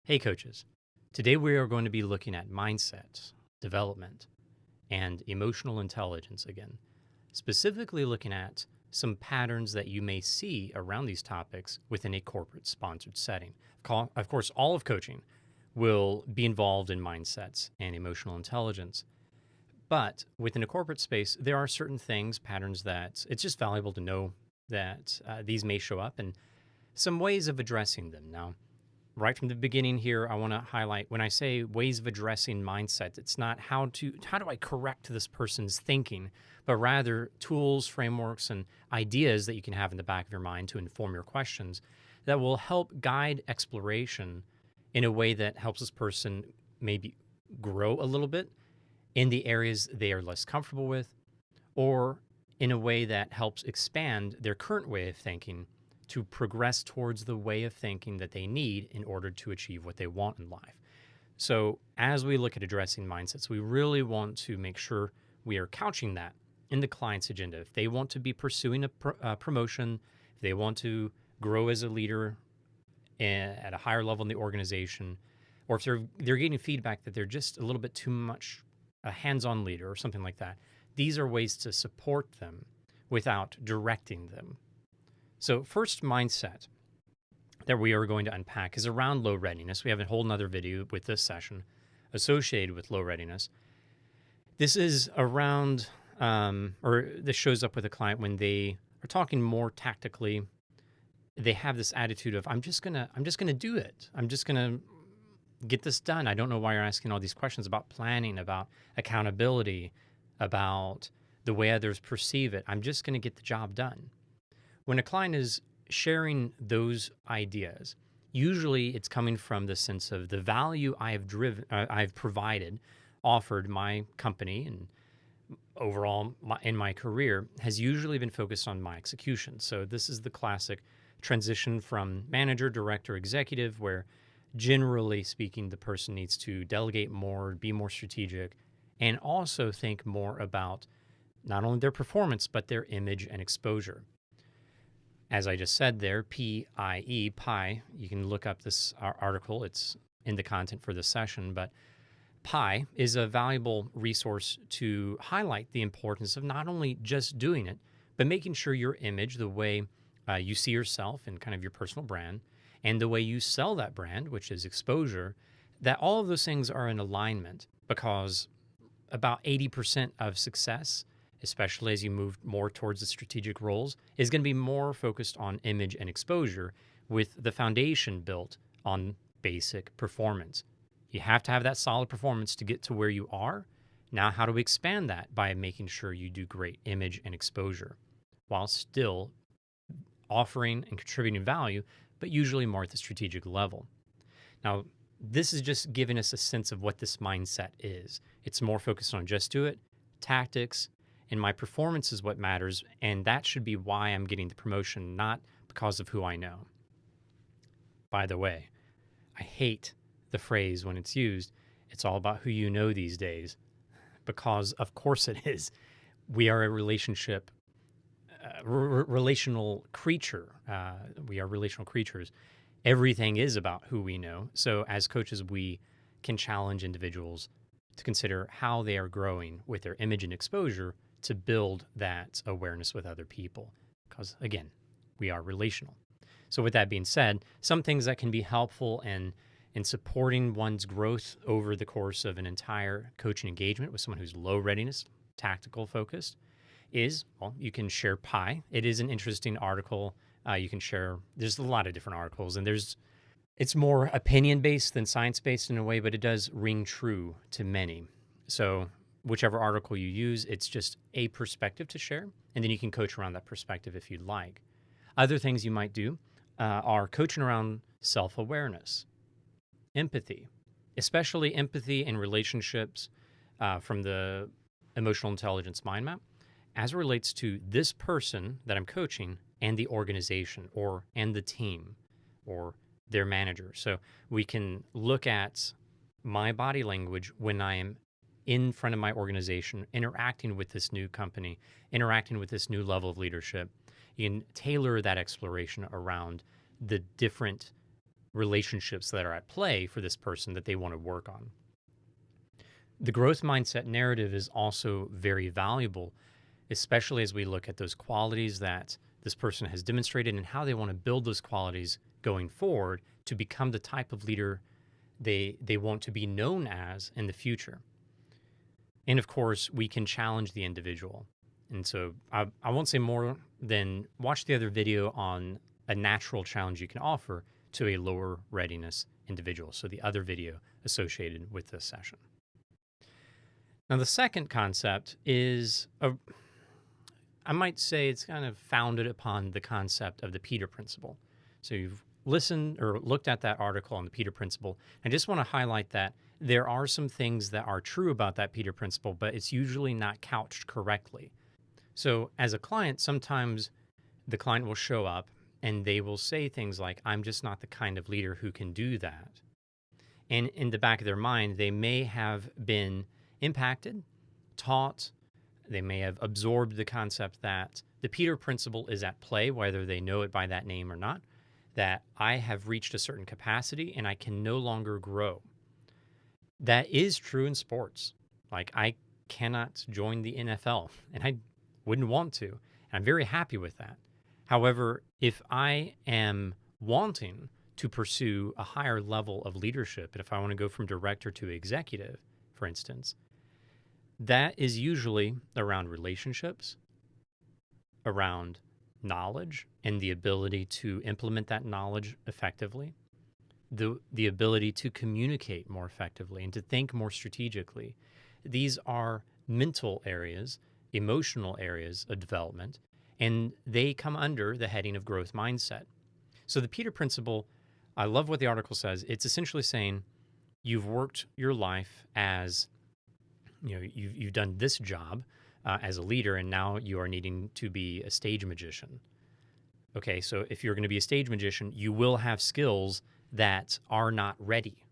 Hey, coaches. Today we are going to be looking at mindset, development, and emotional intelligence again, specifically looking at some patterns that you may see around these topics within a corporate sponsored setting. Of course, all of coaching will be involved in mindsets and emotional intelligence. But within a corporate space, there are certain things, patterns that it's just valuable to know that these may show up and some ways of addressing them. Now, right from the beginning here, I want to highlight when I say ways of addressing mindset, it's not how do I correct this person's thinking, but rather tools, frameworks, and ideas that you can have in the back of your mind to inform your questions that will help guide exploration in a way that helps this person maybe grow a little bit in the areas they are less comfortable with, or in a way that helps expand their current way of thinking to progress towards the way of thinking that they need in order to achieve what they want in life. So, as we look at addressing mindsets, we really want to make sure we are couching that in the client's agenda. If they want to be pursuing a promotion, if they want to grow as a leader at a higher level in the organization, or if they're getting feedback that they're just a little bit too much a hands-on leader or something like that, these are ways to support them without directing them. So first mindset that we are going to unpack is around low readiness. We have a whole nother video with this session associated with low readiness. This is around, or this shows up with a client when they are talking more tactically. They have this attitude of, I'm just gonna do it. I'm just gonna get this done. I don't know why you're asking all these questions about planning, about accountability, about the way others perceive it. I'm just gonna get the job done. When a client is sharing those ideas, usually it's coming from the sense of the value I've provided, offered my company, and overall in my career has usually been focused on my execution. So this is the classic transition from manager, director, executive, where generally speaking, the person needs to delegate more, be more strategic, and also think more about not only their performance, but their image and exposure. As I just said there, PIE, PI, you can look up this article. It's in the content for this session, but PI is a valuable resource to highlight the importance of not only just doing it, but making sure your image, the way you see yourself and kind of your personal brand, and the way you sell that brand, which is exposure, that all of those things are in alignment, because about 80% of success, especially as you move more towards the strategic roles, is going to be more focused on image and exposure with the foundation built on basic performance. You have to have that solid performance to get to where you are. Now, how do we expand that? By making sure you do great image and exposure while still offering and contributing value, but usually more at the strategic level. Now, this is just giving us a sense of what this mindset is. It's more focused on just do it, tactics, and my performance is what matters, and that should be why I'm getting the promotion, not because of who I know. By the way, I hate the phrase when it's used, it's all about who you know these days, because of course it is. We are a relational creature. We are relational creatures. Everything is about who we know. So as coaches, we can challenge individuals to consider how they are growing with their image and exposure to build that awareness with other people. Because again, we are relational. So with that being said, some things that can be helpful in supporting one's growth over the course of an entire coaching engagement with someone who's low readiness, tactical focused, is, well, you can share PI. It is an interesting article. You can share, there's a lot of different articles, and it's more opinion-based than science-based in a way, but it does ring true to many. So whichever article you use, it's just a perspective to share, and then you can coach around that perspective if you'd like. Other things you might do are coaching around self-awareness, empathy, especially empathy in relationships from the emotional intelligence mind map, as it relates to this person that I'm coaching and the organization and the team or their manager. So we can look at my body language when I am in front of my organization, interacting with this new company, interacting with this new level of leadership. You can tailor that exploration around the different relationships that are at play for this person that they want to work on. The growth mindset narrative is also very valuable, especially as we look at those qualities that this person has demonstrated and how they want to build those qualities going forward to become the type of leader they want to be known as in the future. And of course, we can challenge the individual. And so I won't say more than watch the other video on a natural challenge you can offer to a lower readiness individual. So the other video associated with this session. Now, the second concept is, I might say it's kind of founded upon the concept of the Peter Principle. So you've listened or looked at that article on the Peter Principle. I just want to highlight that there are some things that are true about that Peter Principle, but it's usually not couched correctly. So as a client, sometimes the client will show up and they will say things like, I'm just not the kind of leader who can do that. And in the back of their mind, they may have been impacted, taught, they may have absorbed the concept that the Peter Principle is at play, whether they know it by that name or not, that I have reached a certain capacity and I can no longer grow. That is true in sports. Like, I cannot join the NFL, and I wouldn't want to. And I'm very happy with that. However, if I am wanting to pursue a higher level of leadership, and if I want to go from director to executive, for instance, that is usually around relationships, around knowledge and the ability to implement that knowledge effectively, the ability to communicate more effectively and to think more strategically. These are mental areas, emotional areas of development, and they come under the heading of growth mindset. So the Peter Principle, I love what the article says. It's essentially saying you've worked your life as, you've done this job as a leader, and now you are needing to be a stage magician. Okay, so if you're going to be a stage magician, you will have skills that are not ready.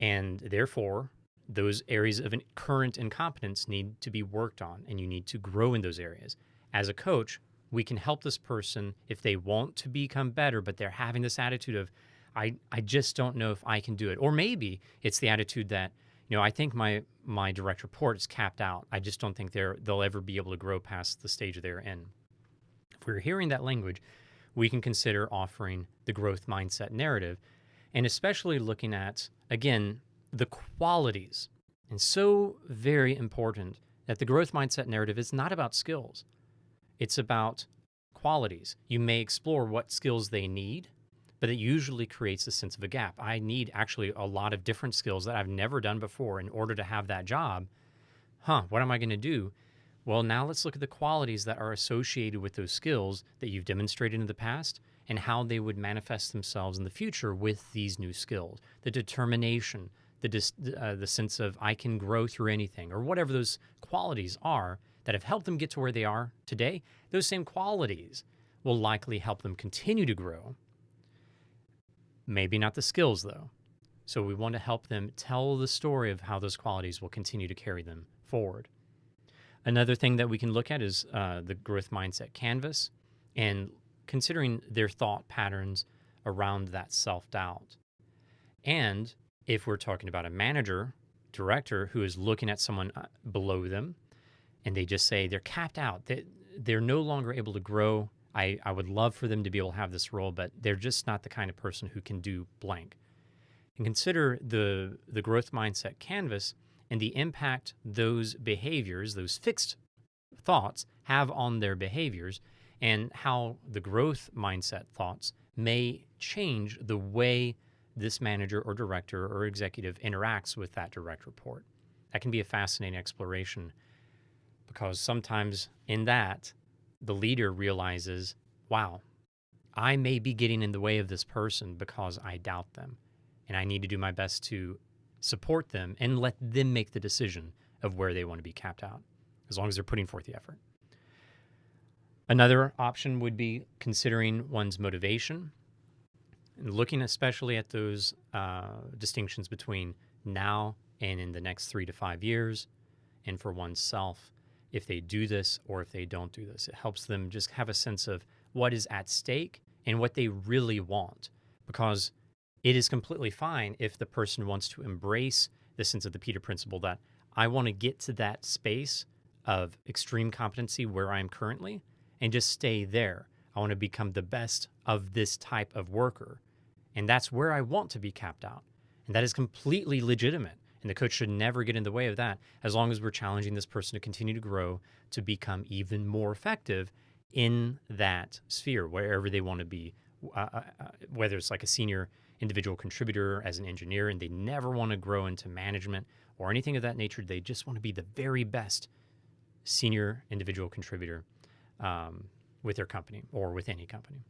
And therefore, those areas of current incompetence need to be worked on, and you need to grow in those areas. As a coach, we can help this person if they want to become better, but they're having this attitude of, I just don't know if I can do it. Or maybe it's the attitude that, I think my direct report is capped out. I just don't think they'll ever be able to grow past the stage they're in. If we're hearing that language, we can consider offering the growth mindset narrative, and especially looking at, again, the qualities. And so very important that the growth mindset narrative is not about skills. It's about qualities. You may explore what skills they need, but it usually creates a sense of a gap. I need actually a lot of different skills that I've never done before in order to have that job. What am I going to do? Well, now let's look at the qualities that are associated with those skills that you've demonstrated in the past and how they would manifest themselves in the future with these new skills. The determination, the sense of I can grow through anything, or whatever those qualities are that have helped them get to where they are today. Those same qualities will likely help them continue to grow. Maybe not the skills, though. So we want to help them tell the story of how those qualities will continue to carry them forward. Another thing that we can look at is the growth mindset canvas and considering their thought patterns around that self-doubt. And if we're talking about a manager, director who is looking at someone below them and they just say they're capped out, they're no longer able to grow. I would love for them to be able to have this role, but they're just not the kind of person who can do blank. And consider the growth mindset canvas and the impact those behaviors, those fixed thoughts, have on their behaviors, and how the growth mindset thoughts may change the way this manager or director or executive interacts with that direct report. That can be a fascinating exploration because sometimes in that, the leader realizes, wow, I may be getting in the way of this person because I doubt them, and I need to do my best to support them and let them make the decision of where they want to be capped out, as long as they're putting forth the effort. Another option would be considering one's motivation and looking especially at those distinctions between now and in the next 3 to 5 years, and for oneself, if they do this or if they don't do this. It helps them just have a sense of what is at stake and what they really want. Because It is completely fine if the person wants to embrace the sense of the Peter principle that I want to get to that space of extreme competency where I am currently and just stay there. I want to become the best of this type of worker. And that's where I want to be capped out. And that is completely legitimate. And the coach should never get in the way of that as long as we're challenging this person to continue to grow, to become even more effective in that sphere, wherever they want to be, whether it's like a senior individual contributor as an engineer and they never want to grow into management or anything of that nature. They just want to be the very best senior individual contributor with their company or with any company.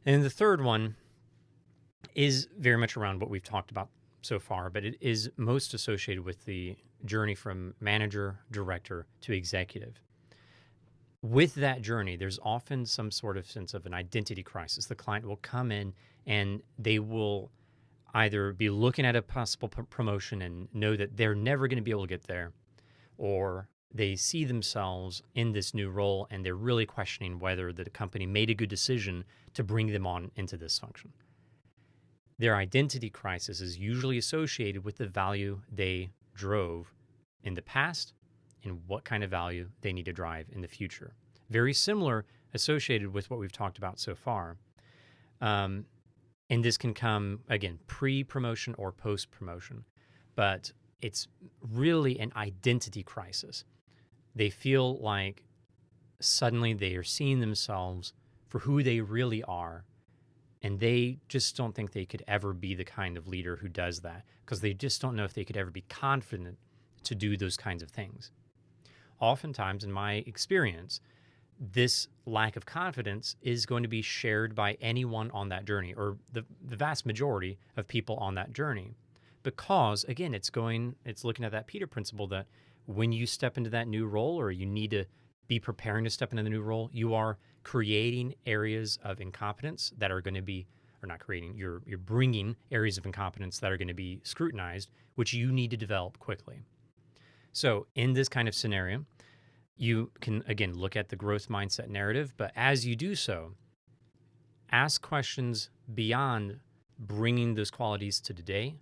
And the third one is very much around what we've talked about so far, but it is most associated with the journey from manager, director to executive. With that journey, there's often some sort of sense of an identity crisis. The client will come in and they will either be looking at a possible promotion and know that they're never going to be able to get there, or they see themselves in this new role and they're really questioning whether the company made a good decision to bring them on into this function. Their identity crisis is usually associated with the value they drove in the past and what kind of value they need to drive in the future. Very similar, associated with what we've talked about so far. And this can come, again, pre-promotion or post-promotion, but it's really an identity crisis. They feel like suddenly they are seeing themselves for who they really are, and they just don't think they could ever be the kind of leader who does that because they just don't know if they could ever be confident to do those kinds of things. Oftentimes, in my experience, this lack of confidence is going to be shared by anyone on that journey, or the vast majority of people on that journey. Because, again, it's looking at that Peter principle that when you step into that new role, or you need to be preparing to step into the new role, you are creating areas of incompetence that are going to be, or not creating, you're bringing areas of incompetence that are going to be scrutinized, which you need to develop quickly. So in this kind of scenario, you can, again, look at the growth mindset narrative, but as you do so, ask questions beyond bringing those qualities to today,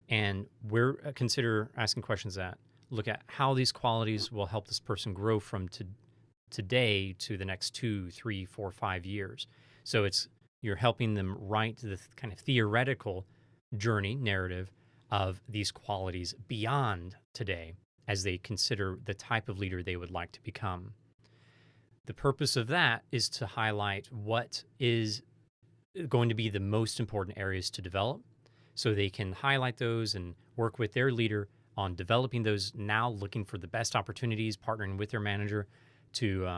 and consider asking questions that look at how these qualities will help this person grow from today to the next 2, 3, 4, 5 years. So you're helping them write the kind of theoretical journey narrative of these qualities beyond today as they consider the type of leader they would like to become. The purpose of that is to highlight what is going to be the most important areas to develop, so they can highlight those and work with their leader on developing those, now looking for the best opportunities, partnering with their manager to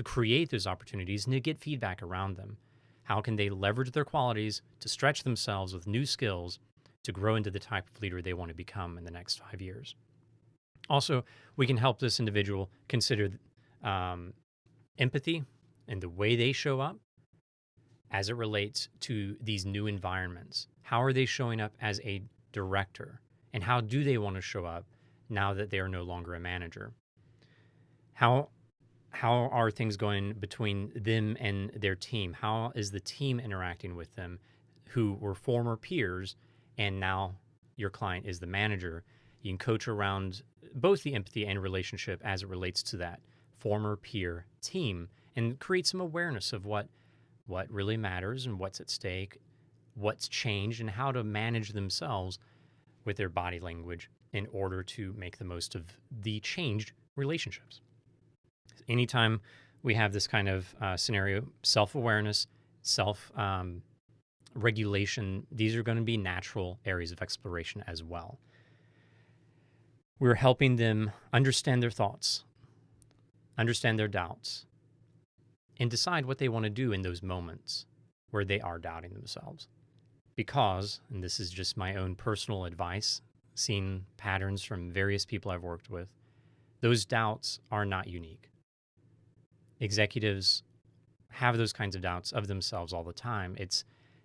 create those opportunities and to get feedback around them. How can they leverage their qualities to stretch themselves with new skills to grow into the type of leader they want to become in the next 5 years? Also, we can help this individual consider empathy and the way they show up as it relates to these new environments. How are they showing up as a director? And how do they want to show up now that they are no longer a manager? How are things going between them and their team? How is the team interacting with them who were former peers and now your client is the manager? You can coach around both the empathy and relationship as it relates to that former peer team and create some awareness of what really matters and what's at stake, what's changed, and how to manage themselves with their body language in order to make the most of the changed relationships. Anytime we have this kind of scenario, self-awareness, self-regulation, these are going to be natural areas of exploration as well. We're helping them understand their thoughts, understand their doubts, and decide what they want to do in those moments where they are doubting themselves. Because, and this is just my own personal advice, seeing patterns from various people I've worked with, those doubts are not unique. Executives have those kinds of doubts of themselves all the time.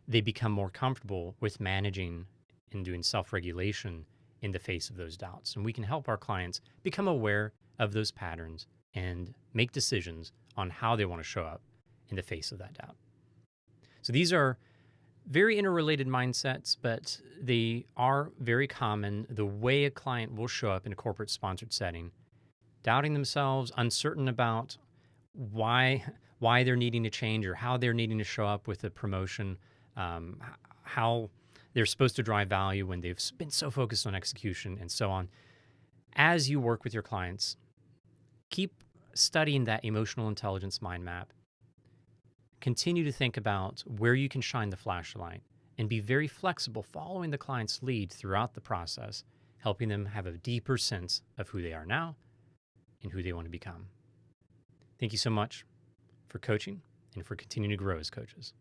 They become more comfortable with managing and doing self-regulation in the face of those doubts. And we can help our clients become aware of those patterns and make decisions on how they want to show up in the face of that doubt. So these are Very interrelated mindsets, but they are very common. The way a client will show up in a corporate sponsored setting, doubting themselves, uncertain about why they're needing to change or how they're needing to show up with a promotion, how they're supposed to drive value when they've been so focused on execution and so on. As you work with your clients, keep studying that emotional intelligence mind map. Continue to think about where you can shine the flashlight and be very flexible following the client's lead throughout the process, helping them have a deeper sense of who they are now and who they want to become. Thank you so much for coaching and for continuing to grow as coaches.